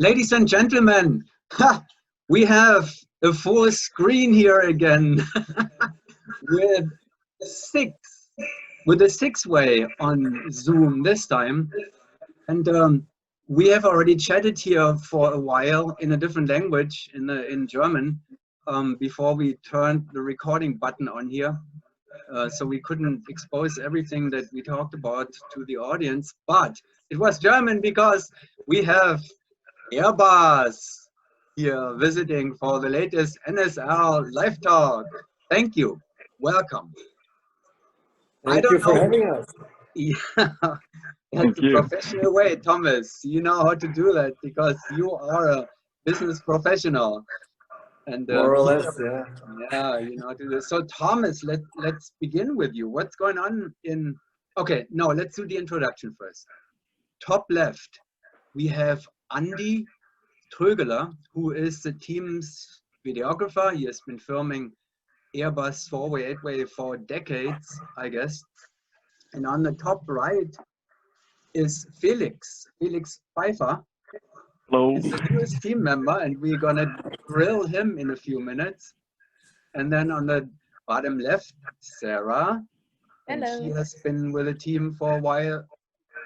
Ladies and gentlemen, we have a full screen here again with six, with a six-way on Zoom this time. And we have already chatted here for a while in a different language, in German, before we turned the recording button on here. So we couldn't expose everything that we talked about to the audience, but it was German because we have Airbus here visiting for the latest NSL live talk. Thank you. Welcome. Thank you for having us. Yeah, that's a professional way, Thomas. You know how to do that because you are a business professional. And more or less, yeah. Yeah, you know how to do this. So Thomas, let's begin with you. What's going on in? Okay, no, let's do the introduction first. Top left, we have Andy Trögeler, who is the team's videographer. He has been filming Airbus 4-way, 8-way for decades, I guess. And on the top right is Felix Pfeiffer. Hello. He's the newest team member, and we're gonna grill him in a few minutes. And then on the bottom left, Sarah. Hello. And she has been with the team for a while.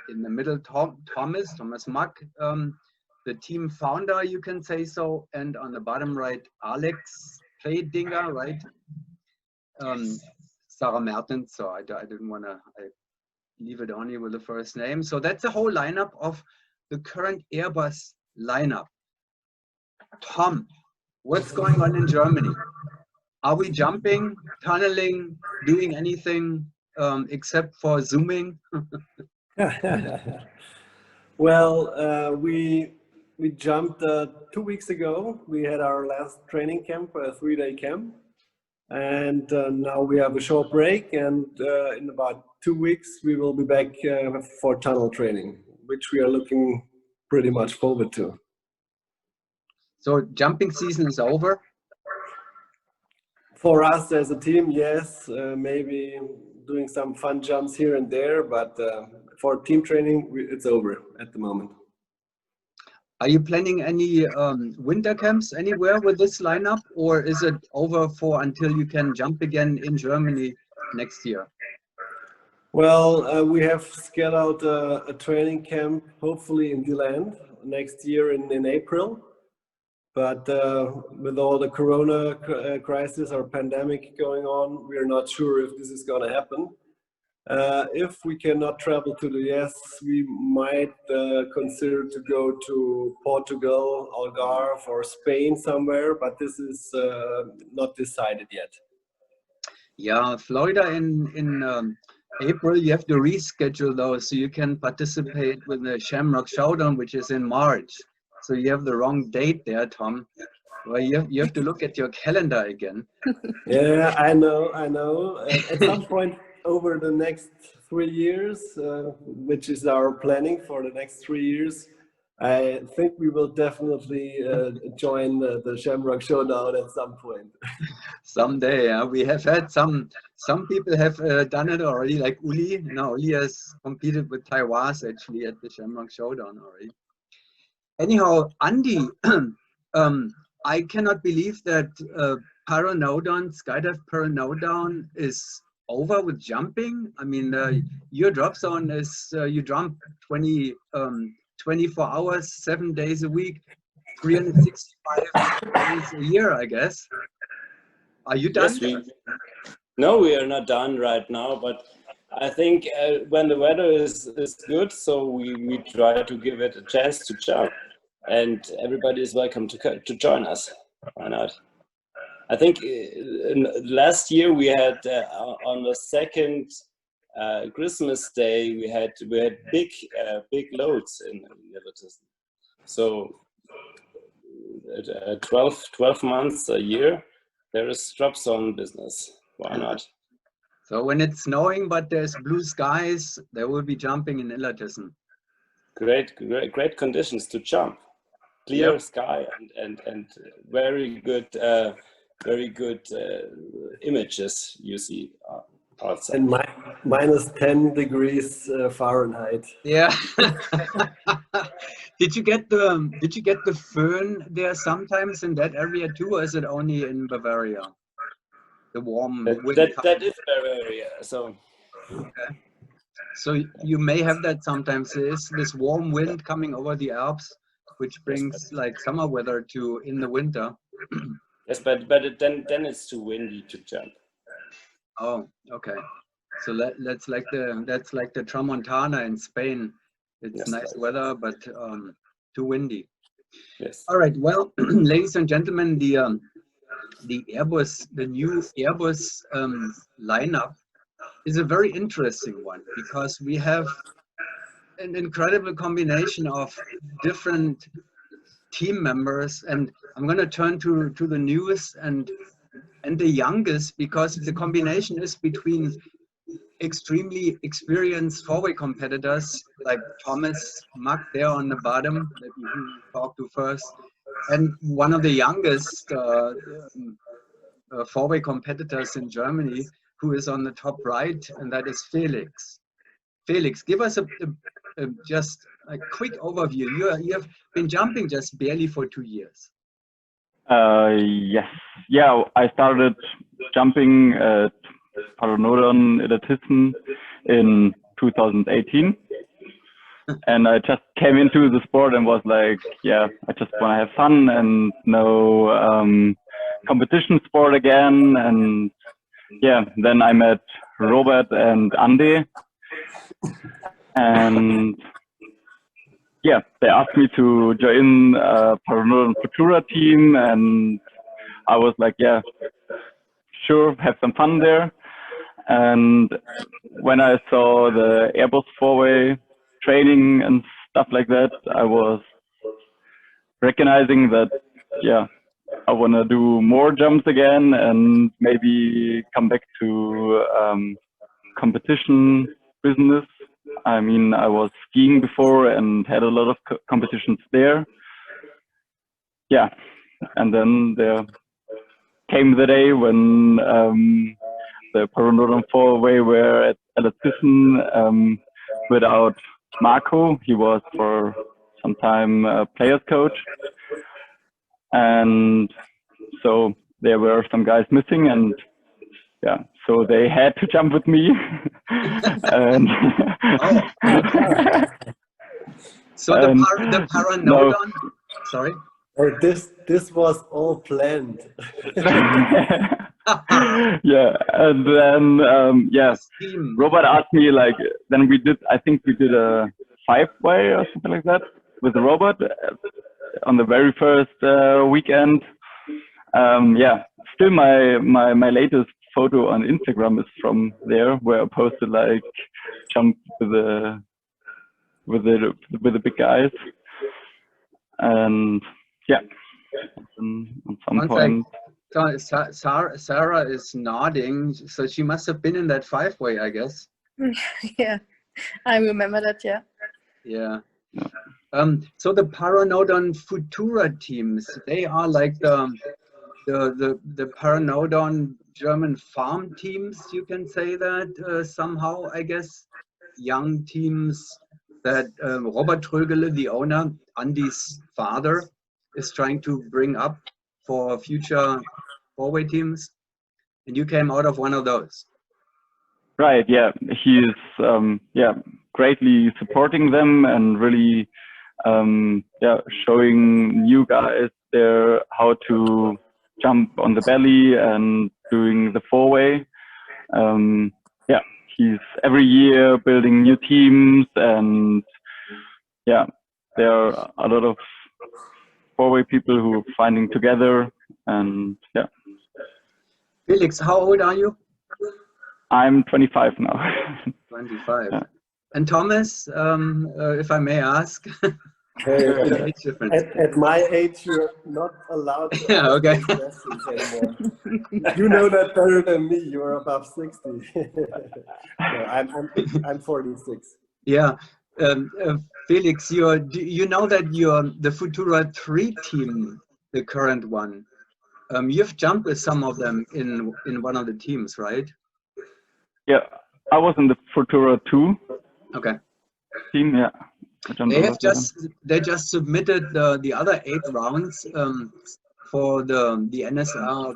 In the middle, Thomas Mack, the team founder, you can say so. And on the bottom right, Alex Playdinger, right? Sarah Mertens, so I didn't want to leave it only with the first name. So that's the whole lineup of the current Airbus lineup. Tom, what's going on in Germany? Are we jumping, tunneling, doing anything except for Zooming? Well, we jumped 2 weeks ago. We had our last training camp, a 3-day camp, and now we have a short break. And in about 2 weeks, we will be back for tunnel training, which we are looking pretty much forward to. So jumping season is over? For us as a team, yes, maybe doing some fun jumps here and there, but for team training, it's over at the moment. Are you planning any winter camps anywhere with this lineup, or is it over for until you can jump again in Germany next year? Well, we have scheduled a training camp, hopefully in Deland next year in April. But with all the corona crisis or pandemic going on, we are not sure if this is going to happen. If we cannot travel to the US, we might consider to go to Portugal, Algarve, or Spain somewhere, but this is not decided yet. Yeah, Florida in April, you have to reschedule those so you can participate with the Shamrock Showdown, which is in March. So you have the wrong date there, Tom. Well, you have to look at your calendar again. Yeah, I know. At some point over the next 3 years, which is our planning for the next 3 years, I think we will definitely join the Shamrock Showdown at some point. Someday, yeah. We have had some people have done it already, like Uli. Now Uli has competed with Taiwan actually at the Shamrock Showdown already. Anyhow, Andy, I cannot believe that skydive Paranodon is over with jumping. I mean, your drop zone is you jump 24 hours, 7 days a week, 365 days a year, I guess. Are you done? Yes, no, we are not done right now, but I think when the weather is good, so we try to give it a chance to jump, and everybody is welcome to join us. Why not? I think last year we had on the second Christmas day we had big loads in Illertissen. So 12 months a year there is drop zone business. Why not? So when it's snowing but there's blue skies, there will be jumping in Illertissen. Great conditions to jump. Clear sky and very good images you see. outside. And minus 10 degrees Fahrenheit. Yeah. Did you get the föhn there sometimes in that area too, or is it only in Bavaria? The warm wind. That is Bavaria. So. Okay. So you may have that sometimes. There is this warm wind coming over the Alps, which brings like summer weather to in the winter. Yes, but then it's too windy to jump. Oh, okay. So that's like the Tramontana in Spain. It's Yes, nice right. weather, but too windy. Yes. All right. Well, ladies and gentlemen, the Airbus, the new Airbus lineup is a very interesting one because we have an incredible combination of different team members, and I'm going to turn to the newest and the youngest because the combination is between extremely experienced four-way competitors like Thomas Mack there on the bottom that you talked to first, and one of the youngest four-way competitors in Germany who is on the top right, and that is Felix. Felix, give us just a quick overview. You have been jumping just barely for 2 years. Yes. Yeah, I started jumping at Paranodon Illertissen in 2018. And I just came into the sport and was like, yeah, I just want to have fun and no competition sport again. And yeah, then I met Robert and Andy. And yeah, they asked me to join Paranodon Futura team, and I was like, yeah, sure, have some fun there. And when I saw the Airbus four-way training and stuff like that, I was recognizing that, yeah, I want to do more jumps again and maybe come back to competition business. I mean, I was skiing before and had a lot of competitions there. Yeah, and then there came the day when the Paranodon four-way were at Illertissen without Marco. He was for some time a players coach, and so there were some guys missing, and yeah, so they had to jump with me. And so the Paranodon. No. Sorry. This was all planned. Yeah, and then yeah, Robert asked me like, then I think we did a 5-way or something like that with Robert on the very first weekend. Yeah, still my latest photo on Instagram is from there, where I posted like jump with the big guys, and yeah, on some point. Sarah is nodding, so she must have been in that 5-way, I guess. Yeah, I remember that. Yeah. Yeah. So the Paranodon Futura teams, they are like the Paranodon German farm teams, you can say that somehow, I guess. Young teams that Robert Trögele, the owner, Andy's father, is trying to bring up for future four-way teams, and you came out of one of those. Right, yeah, he is yeah, greatly supporting them and really yeah, showing new guys there how to jump on the belly and doing the four-way. Yeah, he's every year building new teams, and yeah, there are a lot of four-way people who are finding together, and yeah. Felix, how old are you? I'm 25 now. 25. Yeah. And Thomas, if I may ask, at my age, you're not allowed to yeah, okay. ask questions anymore. You know that better than me. You're above 60. No, I'm 46. Yeah, Felix, you know that you're the Futura 3 team, the current one. You've jumped with some of them in one of the teams, right? Yeah, I was in the Futura 2 Okay. team. Yeah, I jumped on that with them. They just submitted the other 8 rounds for the NSL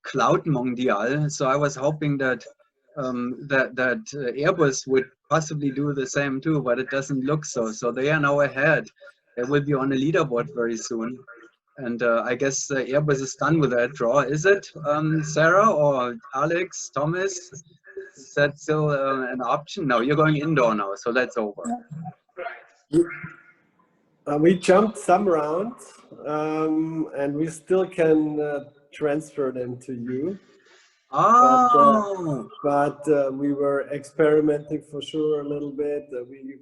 Cloud Mondial. So I was hoping that that Airbus would possibly do the same too, but it doesn't look so. So they are now ahead. They will be on a leaderboard very soon. And I guess Airbus is done with that draw. Is it, Sarah or Alex, Thomas? Is that still an option? No, you're going indoor now, so that's over. We jumped some rounds, and we still can transfer them to you. Oh, But we were experimenting for sure a little bit. We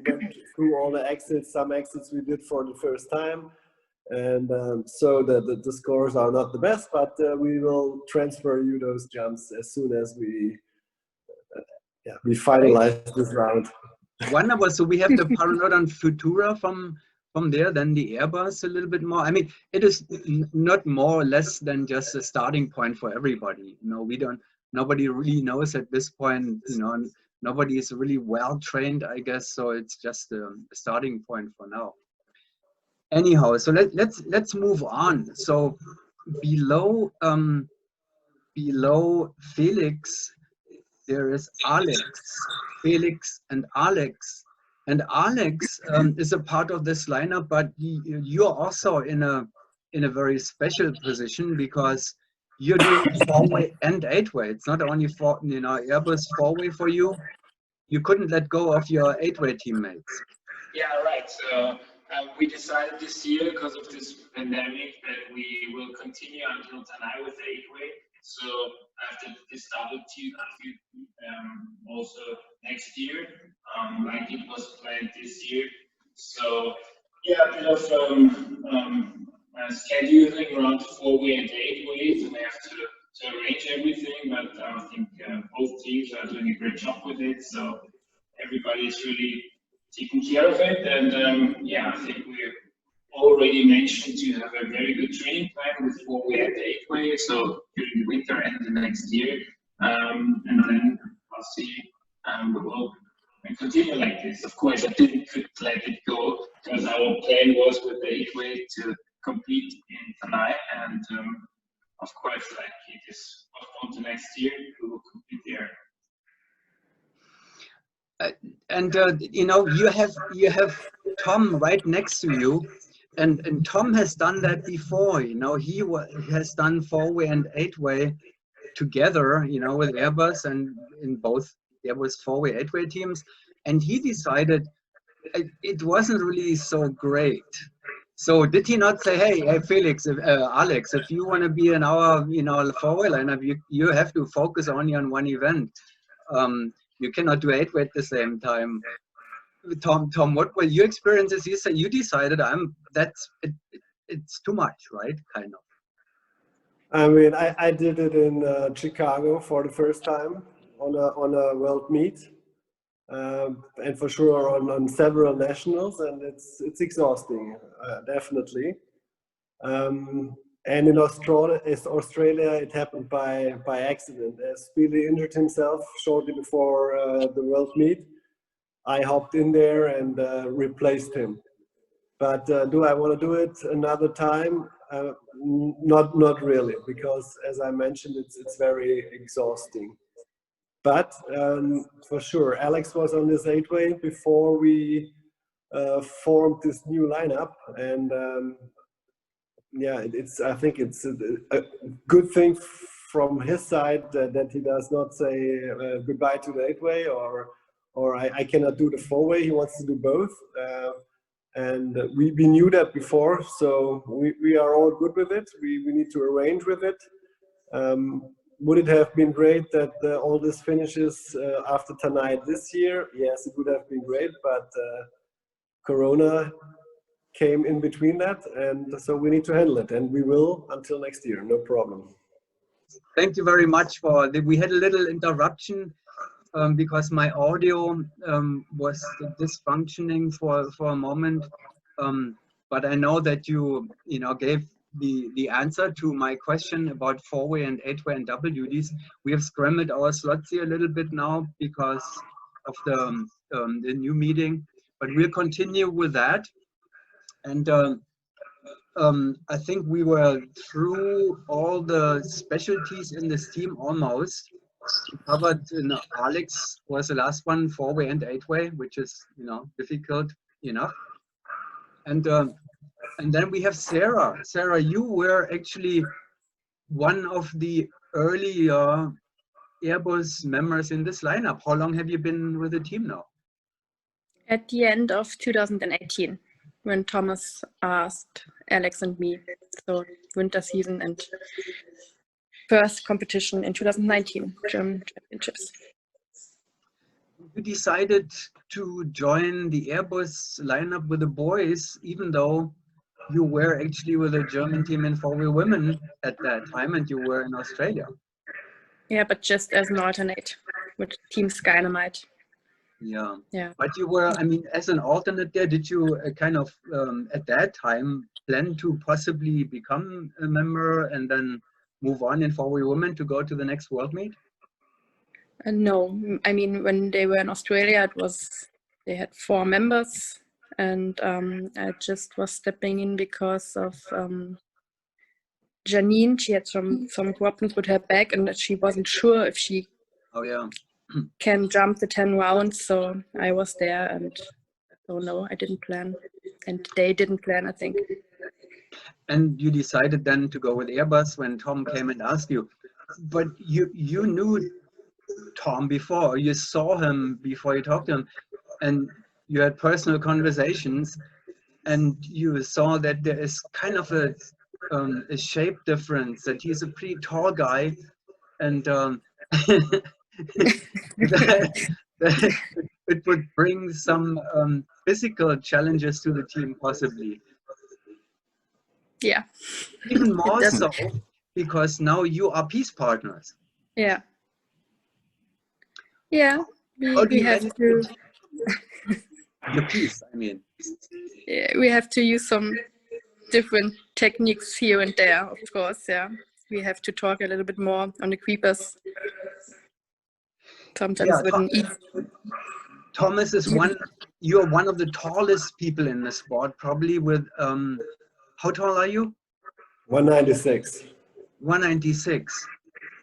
went through all the exits. Some exits we did for the first time, and so the scores are not the best. But we will transfer you those jumps as soon as we finalize this round. wonderful. So we have the Paranodon Futura from there, then the Airbus a little bit more. I mean, it is not more or less than just a starting point for everybody. You know, nobody really knows at this point, you know, nobody is really well trained, I guess. So it's just a starting point for now. Anyhow, so let's move on. So below Felix, there is Alex, Felix, and Alex. And Alex is a part of this lineup, but you're also in a very special position because you're doing 4-way and 8-way. It's not only for, you know, Airbus 4-way for you. You couldn't let go of your 8-way teammates. Yeah, right. So we decided this year, because of this pandemic, that we will continue until Tanai with the 8-way. So after this double team, also next year, like it was planned this year. So yeah, a bit of scheduling around 4-way and 8-way, so we have to arrange everything. But I think both teams are doing a great job with it. So everybody is really taking care of it, and yeah, I think we already mentioned you have a very good training plan with 4-way and 8-way, so during the winter and the next year, and then I'll see, we will continue like this. Of course, I didn't let it go, because our plan was with the 8-way to compete in Tanai, and of course, like it is postponed to next year, we will compete there. And you know, you have Tom right next to you, and Tom has done that before. You know, he has done 4-way and 8-way together, you know, with Airbus, and in both Airbus 4-way 8-way teams, and he decided it wasn't really so great. So did he not say, hey Felix, Alex, if you want to be in our, you know, 4-way lineup, you have to focus only on one event. You cannot do 8-way at the same time. Tom, what were your experiences? You said you decided it's too much, right? Kind of. I mean, I did it in Chicago for the first time on a world meet, and for sure on several nationals, and it's exhausting, definitely. And in Australia, it happened by accident. As Billy injured himself shortly before the world meet, I hopped in there and replaced him. But do I want to do it another time? Not really, because as I mentioned, it's very exhausting. But for sure, Alex was on this 8-way before we formed this new lineup, and yeah, I think it's a good thing from his side that he does not say goodbye to the 8-way or I cannot do the 4-way. He wants to do both, and we knew that before, so we are all good with it. We need to arrange with it. Would it have been great that all this finishes after tonight this year? Yes, it would have been great, but Corona came in between that, and so we need to handle it, and we will until next year, no problem. Thank you very much for we had a little interruption because my audio was dysfunctioning for a moment, but I know that you know gave the answer to my question about 4-way and 8-way and double duties. We have scrambled our slots here a little bit now because of the new meeting, but we'll continue with that. And I think we were through all the specialties in this team almost. We covered, Alex was the last one, 4-way and 8-way, which is, difficult enough. And then we have Sarah. Sarah, you were actually one of the early Airbus members in this lineup. How long have you been with the team now? At the end of 2018, when Thomas asked Alex and me, so winter season and first competition in 2019, German Championships. You decided to join the Airbus lineup with the boys, even though you were actually with a German team in 4-way women at that time, and you were in Australia. Yeah, but just as an alternate with Team Skynamite. Yeah. Yeah. But you were, I mean, as an alternate there, did you kind of, at that time, plan to possibly become a member and then move on in 4-way women to go to the next World Meet? No, I mean, when they were in Australia, they had 4 members, and I just was stepping in because of Janine. She had some problems with her back, and she wasn't sure if she can jump the 10 rounds. So I was there, and so no, I didn't plan, and they didn't plan, I think. And you decided then to go with Airbus when Tom came and asked you. But you knew Tom before, you saw him before you talked to him, and you had personal conversations, and you saw that there is kind of a shape difference, that he's a pretty tall guy, and that it would bring some physical challenges to the team, possibly. Yeah. Even more so, because now you are peace partners. Yeah. Yeah, we have to. Your piece, I mean. Yeah, we have to use some different techniques here and there, of course. Yeah, we have to talk a little bit more on the creepers. Sometimes wouldn't eat. Thomas is you're one of the tallest people in the sport, probably with, how tall are you? 196. 196.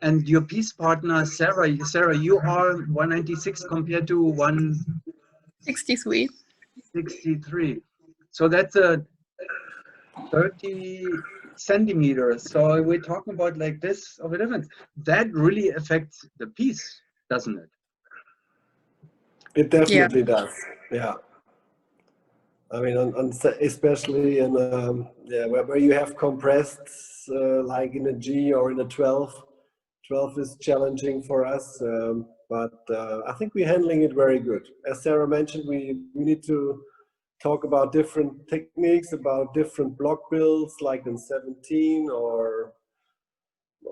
And your peace partner, Sarah, you are 196 compared to 163. 63. So that's a 30 centimeters. So we're talking about like this of a difference. That really affects the piece, doesn't it? It definitely does. Yeah. I mean, especially in where you have compressed, like in a G or in a 12. 12 is challenging for us, but I think we're handling it very good. As Sarah mentioned, we need to talk about different techniques, about different block builds, like in 17 or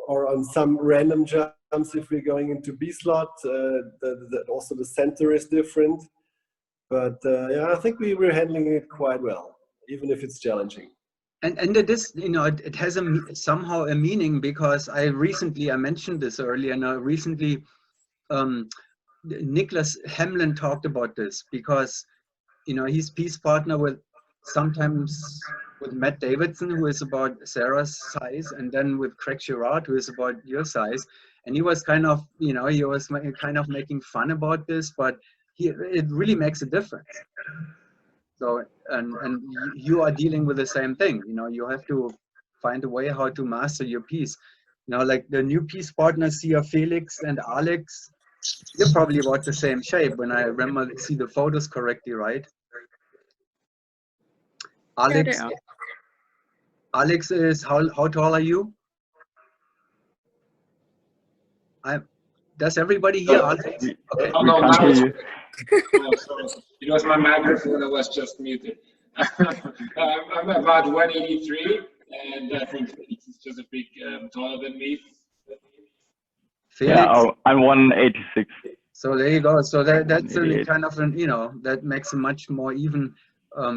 on some random jumps if we're going into B slot. Also the center is different, but yeah, I think we're handling it quite well, even if it's challenging. And it is, it has somehow a meaning, because I mentioned this earlier, and recently Niklas Hemlen talked about this, because he's peace partner sometimes with Matt Davidson, who is about Sarah's size, and then with Craig Girard, who is about your size. And he was kind of, he was kind of making fun about this, but it really makes a difference. So, and you are dealing with the same thing. You have to find a way how to master your piece. Like the new piece partners here, Felix and Alex, you're probably about the same shape when I remember see the photos correctly, right? Alex, Yeah, Alex is how tall are you? Does everybody hear Alex? Okay. Oh, no, sorry. It was my microphone that was just muted. I'm about 183, and I think Felix is just a bit taller than me. Felix? Yeah, I'm 186. So there you go. So that's a kind of that makes a much more even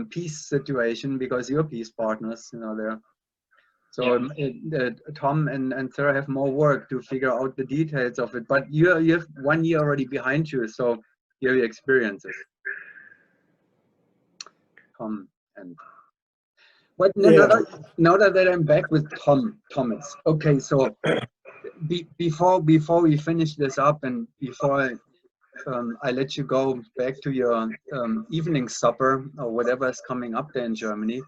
peace situation, because you're peace partners, there. So Tom and Sarah have more work to figure out the details of it. But you have 1 year already behind you, so you have your experiences. Tom and but now that I'm back with Thomas. Okay, so before we finish this up and before I let you go back to your evening supper or whatever is coming up there in Germany.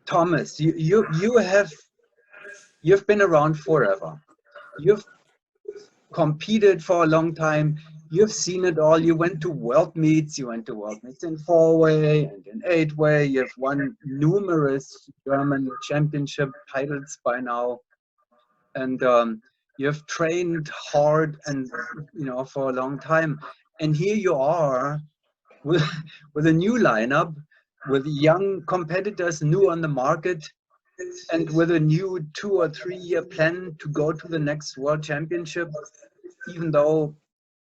Thomas, you've been around forever. You've competed for a long time. You've seen it all. You went to world meets. You went to world meets in 4-way and in 8-way. You've won numerous German championship titles by now, and you've trained hard and for a long time. And here you are with a new lineup, with young competitors new on the market, and with a new 2 or 3 year plan to go to the next world championship, even though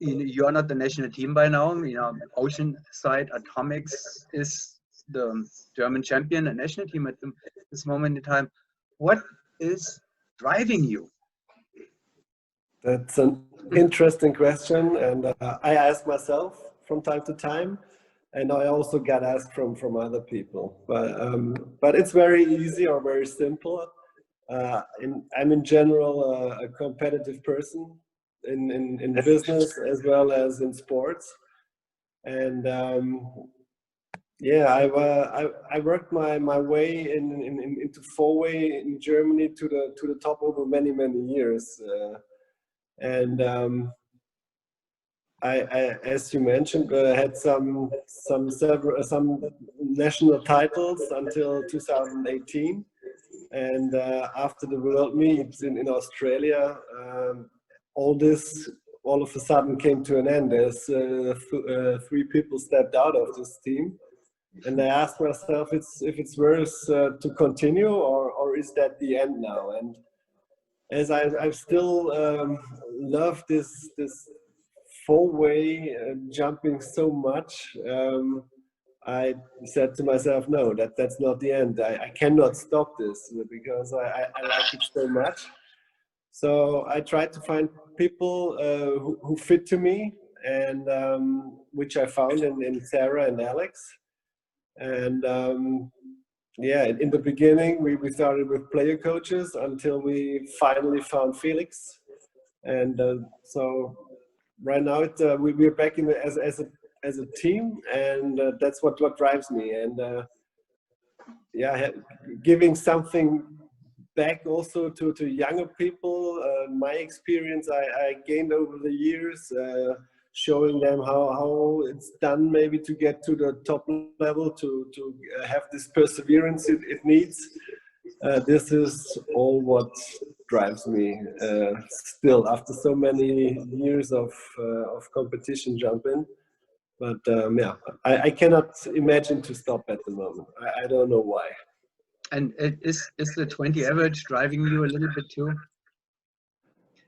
you're not the national team by now. Oceanside Atomics is the German champion and national team at this moment in time. What is driving you? That's an interesting question, and I ask myself from time to time, and I also got asked from other people. But it's very easy or very simple. I'm in general a competitive person in business as well as in sports, and yeah, I worked my way into 4-way in Germany to the top over many years. And I, as you mentioned, had some national titles until 2018, and after the World Meets in Australia, all of a sudden came to an end. As 3 people stepped out of this team, and I asked myself if it's worth to continue, or is that the end now? And as I still love this 4-way jumping so much, I said to myself, no, that's not the end. I cannot stop this because I like it so much. So I tried to find people who fit to me, and which I found in Sarah and Alex. And yeah, in the beginning, we started with player coaches until we finally found Felix. And so right now we're back in as a team, and that's what drives me. And yeah, giving something back also to younger people. My experience I gained over the years, showing them how it's done, maybe to get to the top level, to have this perseverance it needs. This is all what drives me still after so many years of competition jumping. But yeah, I cannot imagine to stop at the moment. I don't know why. And is the 20 average driving you a little bit too?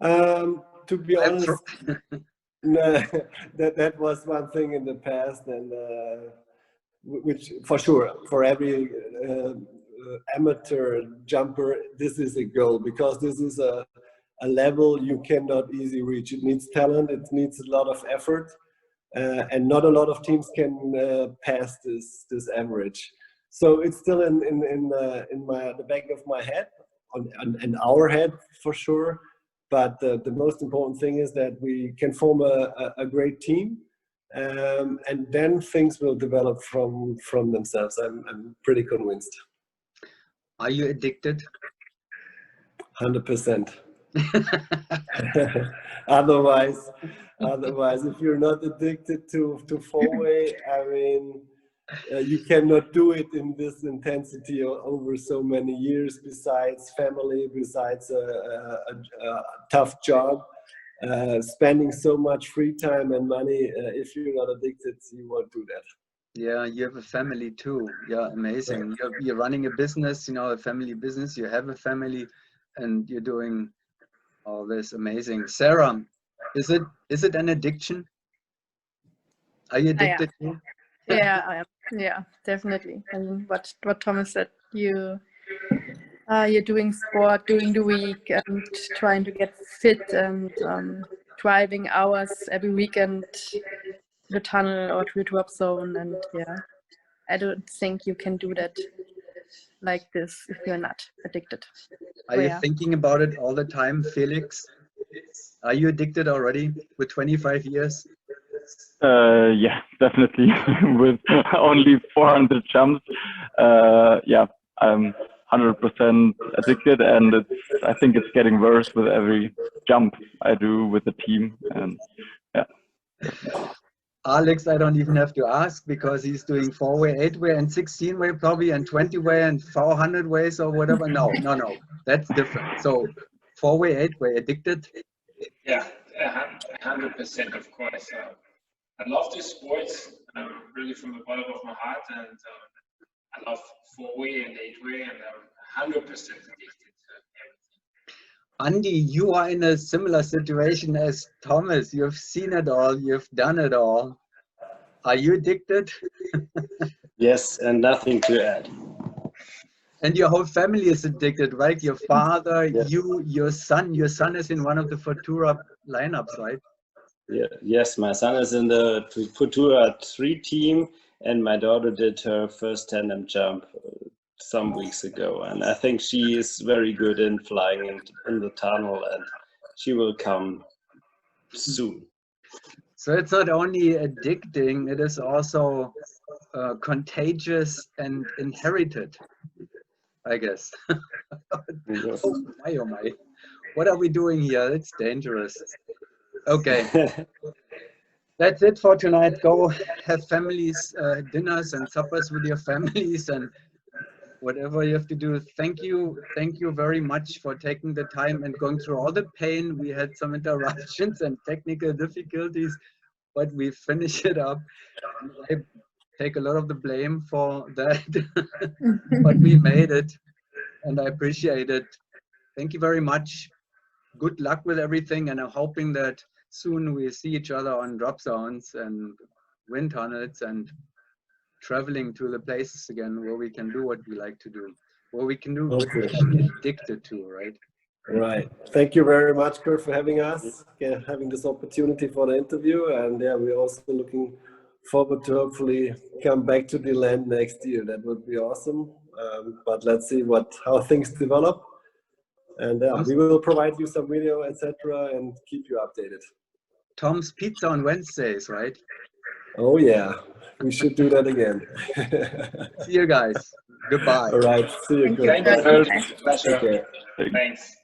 To be honest, no, that was one thing in the past, and which for sure for every amateur jumper, this is a goal, because this is a level you cannot easily reach. It needs talent, it needs a lot of effort, and not a lot of teams can pass this average. So it's still in the back of my head, in our head for sure. But the most important thing is that we can form a great team, and then things will develop from themselves. I'm pretty convinced. Are you addicted? 100%. Otherwise, if you're not addicted to 4-way, I mean, you cannot do it in this intensity over so many years, besides family, besides a tough job, spending so much free time and money. If you're not addicted, you won't do that. Yeah, you have a family too. Yeah, amazing. You're running a business, a family business. You have a family, and you're doing all this. Amazing. Sarah, is it an addiction? Are you addicted too? Yeah, I am. Yeah, definitely. And what Thomas said, you You're doing sport during the week and trying to get fit and driving hours every weekend to the tunnel or to the drop zone. And yeah, I don't think you can do that like this if you're not addicted. Are you thinking about it all the time, Felix? Are you addicted already with 25 years? Yeah, definitely. With only 400 jumps, yeah, I'm 100% addicted, and I think it's getting worse with every jump I do with the team. And yeah. Alex, I don't even have to ask because he's doing 4-way, 8-way, and 16-way probably, and 20-way and 400 ways or whatever. No, that's different. So 4-way, 8-way, addicted? Yeah, 100%, of course. I love this sport really from the bottom of my heart, and I love 4-way and 8-way, and I'm 100% addicted to everything. Andy, you are in a similar situation as Thomas. You've seen it all, you've done it all. Are you addicted? Yes, and nothing to add. And your whole family is addicted, right? Your father, Yes. you, your son. Your son is in one of the Futura lineups, right? Yeah, yes, my son is in the Futura 3 team, and my daughter did her first tandem jump some weeks ago, and I think she is very good in flying in the tunnel, and she will come soon. So it's not only addicting, it is also contagious and inherited, I guess. Yes. Oh my. What are we doing here? It's dangerous. Okay. That's it for tonight. Go have families, dinners and suppers with your families and whatever you have to do. Thank you very much for taking the time and going through all the pain. We had some interruptions and technical difficulties, but we finish it up. I take a lot of the blame for that, but we made it and I appreciate it. Thank you very much. Good luck with everything, and I'm hoping that soon we see each other on drop zones and wind tunnels and traveling to the places again where we can do what we like to do, where we can do what we're actually addicted to, right? Right. Thank you very much, Kurt, for having us, having this opportunity for the interview. And yeah, we're also looking forward to hopefully come back to the land next year. That would be awesome. But let's see how things develop. And we will provide you some video, etc., and keep you updated. Tom's Pizza on Wednesdays, right? Oh yeah, we should do that again. See you guys. Goodbye. All right. See you. Thank you. Thank you. Pleasure. Okay. Thanks.